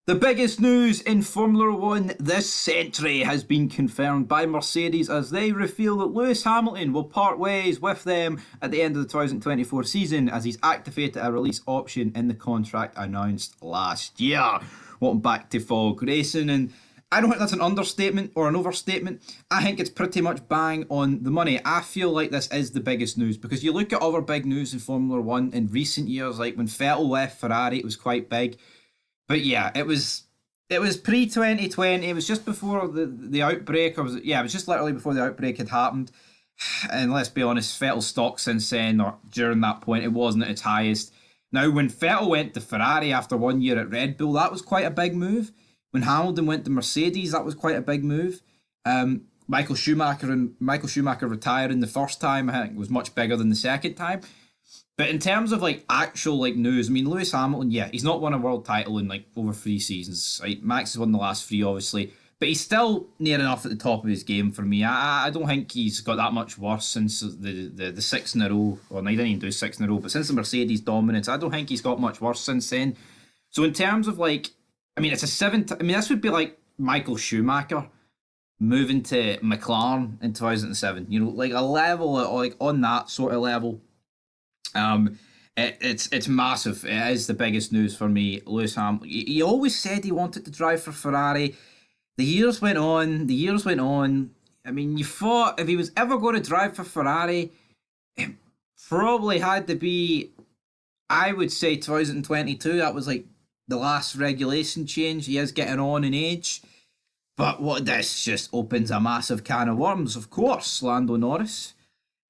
The biggest news in Formula One this century has been confirmed by Mercedes as they reveal that Lewis Hamilton will part ways with them at the end of the 2024 season as he's activated a release option in the contract announced last year. Welcome back to Fog Racing, and I don't think that's an understatement or an overstatement. I think it's pretty much bang on the money. I feel like this is the biggest news because you look at other big news in Formula One in recent years, like when Vettel left Ferrari, it was quite big. But yeah, it was pre 2020. It was just before the outbreak. It was just literally before the outbreak had happened. And let's be honest, Vettel's stock since then, or during that point, it wasn't at its highest. Now, when Vettel went to Ferrari after 1 year at Red Bull, that was quite a big move. When Hamilton went to Mercedes, that was quite a big move. Michael Schumacher retiring the first time, I think, was much bigger than the second time. But in terms of like actual like news, I mean Lewis Hamilton, yeah, he's not won a world title in like over 3 seasons. Right, Max has won the last three, obviously, but he's still near enough at the top of his game for me. I don't think he's got that much worse since the six in a row. Well, no, he didn't even do six in a row, but since the Mercedes dominance, I don't think he's got much worse since then. So in terms of like, I mean, it's a seven. I mean, this would be like Michael Schumacher moving to McLaren in 2007. You know, like a level, like on that sort of level. It's massive. It is the biggest news for me. Lewis Hamilton. He always said he wanted to drive for Ferrari. The years went on. The years went on. I mean, you thought if he was ever going to drive for Ferrari, it probably had to be, I would say, 2022. That was like the last regulation change. He is getting on in age. But what this just opens a massive can of worms. Of course, Lando Norris.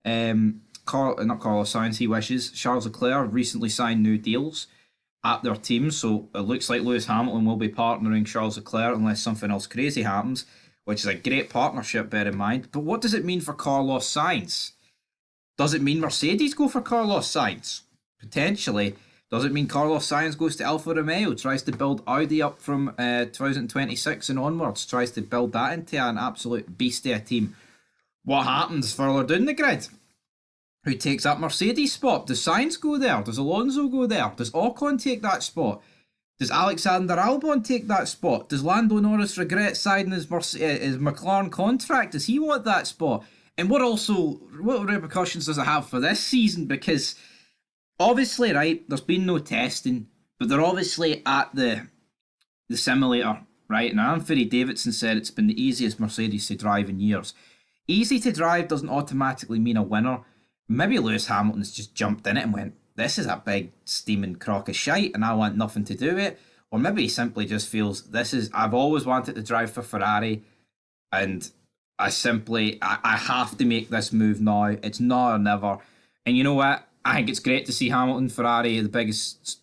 Not Carlos Sainz, he wishes. Charles Leclerc recently signed new deals at their team, so it looks like Lewis Hamilton will be partnering Charles Leclerc unless something else crazy happens, which is a great partnership, bear in mind. But what does it mean for Carlos Sainz? Does it mean Mercedes go for Carlos Sainz? Potentially. Does it mean Carlos Sainz goes to Alfa Romeo, tries to build Audi up from 2026 and onwards, tries to build that into an absolute beast of a team? What happens further down the grid? Who takes that Mercedes spot? Does Sainz go there? Does Alonso go there? Does Ocon take that spot? Does Alexander Albon take that spot? Does Lando Norris regret signing his McLaren contract? Does he want that spot? And what repercussions does it have for this season? Because obviously, right, there's been no testing, but they're obviously at the simulator, right? And Anthony Davidson said it's been the easiest Mercedes to drive in years. Easy to drive doesn't automatically mean a winner. Maybe Lewis Hamilton's just jumped in it and went, this is a big steaming crock of shite and I want nothing to do with it. Or maybe he simply just feels, I've always wanted to drive for Ferrari and I have to make this move now. It's now or never. And you know what? I think it's great to see Hamilton, Ferrari, the biggest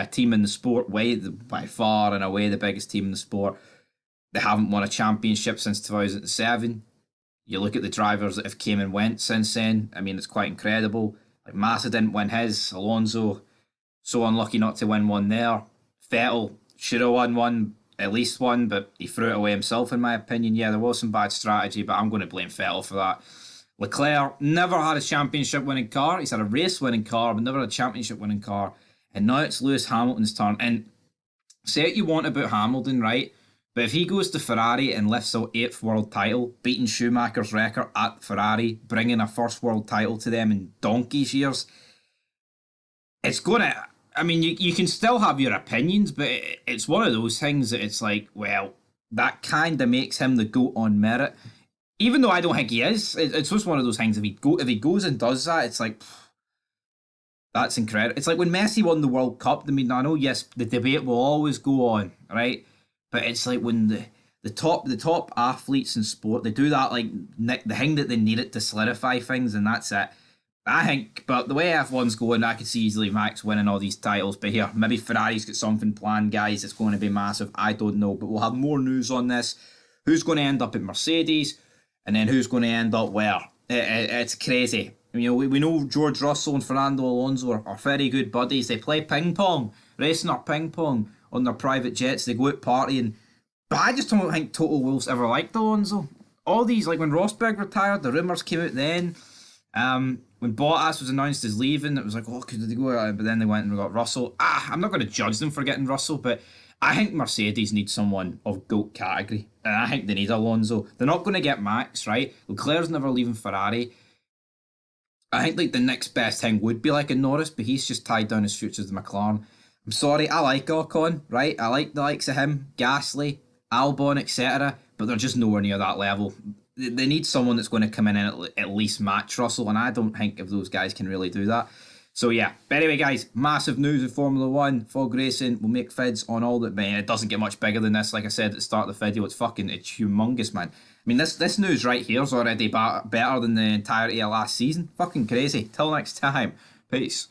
team in the sport, by far and away the biggest team in the sport. They haven't won a championship since 2007. You look at the drivers that have came and went since then. I mean, it's quite incredible. Like Massa didn't win his. Alonso, so unlucky not to win one there. Vettel should have won one, at least one, but he threw it away himself, in my opinion. Yeah, there was some bad strategy, but I'm going to blame Vettel for that. Leclerc never had a championship winning car. He's had a race winning car, but never had a championship winning car. And now it's Lewis Hamilton's turn. And say what you want about Hamilton, right? But if he goes to Ferrari and lifts an eighth world title, beating Schumacher's record at Ferrari, bringing a first world title to them in donkey's years, it's going to... I mean, you can still have your opinions, but it's one of those things that it's like, well, that kind of makes him the GOAT on merit. Even though I don't think he is, it's just one of those things. If he goes and does that, it's like, that's incredible. It's like when Messi won the World Cup. I mean, I know, yes, the debate will always go on, right? But it's like when the top athletes in sport, they do that, like the thing that they need it to solidify things, and that's it. I think, but the way F1's going, I could see easily Max winning all these titles. But here, maybe Ferrari's got something planned, guys. It's going to be massive. I don't know, but we'll have more news on this. Who's going to end up at Mercedes, and then who's going to end up where? It's crazy. You know, we know George Russell and Fernando Alonso are very good buddies. They play ping pong, racing or ping pong on their private jets. They go out partying. But I just don't think Toto Wolff's ever liked Alonso. All these, like when Rosberg retired, the rumours came out then. When Bottas was announced as leaving, it was like, oh, could they go out? But then they went and got Russell. I'm not going to judge them for getting Russell, but I think Mercedes need someone of GOAT category, and I think they need Alonso. They're not going to get Max, right? Leclerc's never leaving Ferrari. I think like the next best thing would be like a Norris, but he's just tied down his future to the McLaren. I'm sorry, I like Ocon, right? I like the likes of him, Gasly, Albon, etc. But they're just nowhere near that level. They need someone that's going to come in and at least match Russell, and I don't think if those guys can really do that. So yeah, but anyway, guys, massive news in Formula One. Fog Racing will make vids on all that. Man, it doesn't get much bigger than this. Like I said at the start of the video, it's humongous, man. I mean, this news right here is already better than the entirety of last season. Fucking crazy. Till next time, peace.